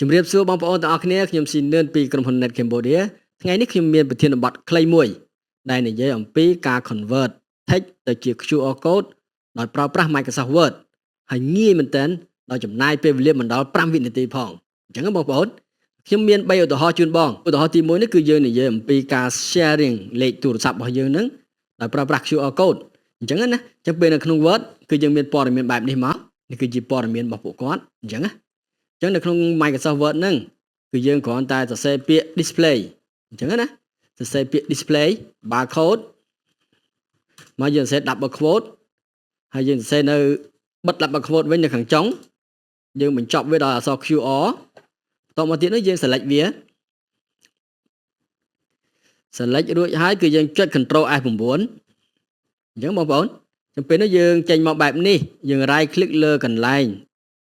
ជំរាបសួរបងប្អូនទាំងអស់គ្នាខ្ញុំស៊ីនឿនពីក្រុមហ៊ុន Net Cambodia ថ្ងៃនេះខ្ញុំមានប្រធានបទខ្លីមួយដែលនិយាយអំពីការ convert text ទៅជា QR code ដោយប្រើប្រាស់ Microsoft Word ហើយងាយមែនទែនដោយចំណាយពេលវេលាមិនដល់5វិនាទីផងអញ្ចឹងបងប្អូនខ្ញុំមាន3ឧទាហរណ៍ជូនបងឧទាហរណ៍ទី1នេះគឺយើងនិយាយអំពីការ sharing លេខទូរស័ព្ទរបស់យើងនឹងដោយប្រើប្រាស់ QR code អញ្ចឹងណាអញ្ចឹងពេលនៅក្នុង Word គឺយើងមានព័ត៌មានបែបនេះមកនេះគឺជាព័ត៌មានរបស់ពួកគាត់អញ្ចឹងណាអញ្ចឹងនៅក្នុង Microsoft Word ហ្នឹងគឺយើងគ្រាន់តែសរសេរពាក្យ display អញ្ចឹងណាសរសេរពាក្យ display barcode មកយើងសរសេរ double quote ហើយយើងសរសេរនៅបិទ double quote វិញនៅខាងចុងយើងបញ្ចប់វាដោយអក្សរ QR បន្តមកទៀតនោះយើង select វា select រួចហើយគឺយើងចុច Ctrl F9 អញ្ចឹងបងប្អូនចាំពេលនោះយើងចេញមកបែបនេះយើង right click លើកន្លែង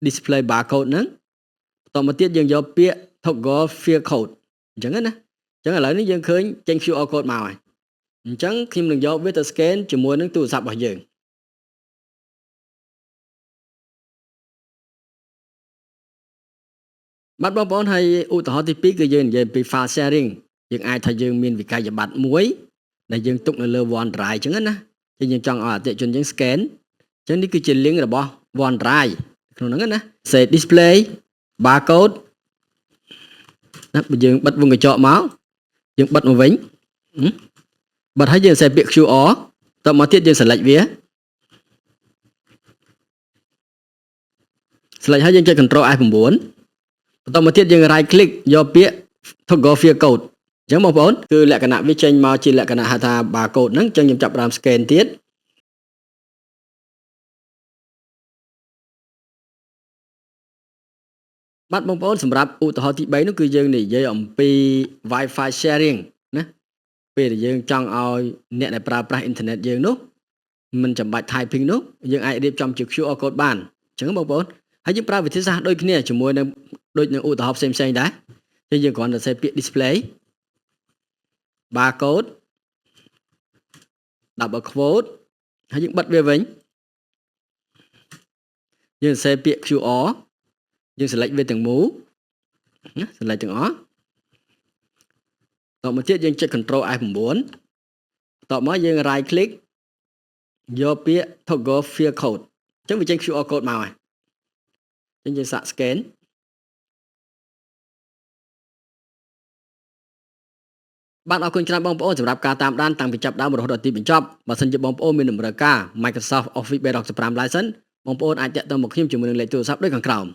display barcode ហ្នឹងបន្តមកទៀតយើងយកពាក្យ toggle field code អញ្ចឹងណាអញ្ចឹងឥឡូវនេះយើងឃើញចេញ QR code មកហើយអញ្ចឹងខ្ញុំនឹងយកវាទៅ scan ជាមួយនឹងទូរស័ព្ទរបស់យើងបាទបងប្អូនហើយឧទាហរណ៍ទី2គឺយើងនិយាយពី file sharing យើងអាចថាយើងមានវិក័យប័ត្រមួយដែលយើងទុកនៅលើ OneDrive អញ្ចឹងណាយើងចង់ឲ្យអតិថិជនយើង scan អញ្ចឹងនេះគឺជា link របស់ OneDrive ក្នុងហ្នឹងណា set display barcode ណាបើយើងបិទវងកញ្ចក់មកយើងបិទមកវិញបិទហើយយើងសេពាក្យ QR តមកទៀតយើង select វា select ហើយយើងចុច Ctrl F9 បន្តមកទៀតយើង right click យកពាក្យ toggle field code អញ្ចឹងបងប្អូនគឺលក្ខណៈវាចេញមកជាលក្ខណៈហៅថា barcode ហ្នឹងអញ្ចឹងខ្ញុំចាប់ផ្ដើម scan ទៀតបាទបងប្អូនសម្រាប់ឧទាហរណ៍ទី3នោះគឺយើងនិយាយអំពី Wi-Fi sharing ណាពេលដែលយើងចង់ឲ្យអ្នកដែលប្រើប្រាស់អ៊ីនធឺណិតយើងនោះមិនចាំបាច់ typing នោះយើងអាចរៀបចំជា QR code បានអញ្ចឹងបងប្អូនហើយយើងប្រើវិធីសាស្ត្រដូចគ្នាជាមួយនឹងដូចនឹងឧទាហរណ៍ផ្សេងៗដែរអញ្ចឹងយើងគ្រាន់តែសេពាក្យ display barcode double quote ហើយយើងបិទវាវិញយើងសេពាក្យ QR យើង select វាទាំងមូលណា select ទាំងអស់តមកទៀតយើងចុច Ctrl F9 តមកយើង right click យកពាក្យ toggle field code អញ្ចឹងវាចេញ QR code មកហើយអញ្ចឹងយើងសាក scan បាទអរគុណច្រើនបងប្អូនសម្រាប់ការតាមដានតាំងពីចាប់ដើមរហូតដល់ទីបញ្ចប់បើសិនជាបងប្អូនមានតម្រូវការ Microsoft Office 365 license បងប្អូនអាចតាក់ទងមកខ្ញុំជាមួយនឹងលេខទូរស័ព្ទដូចខាងក្រោម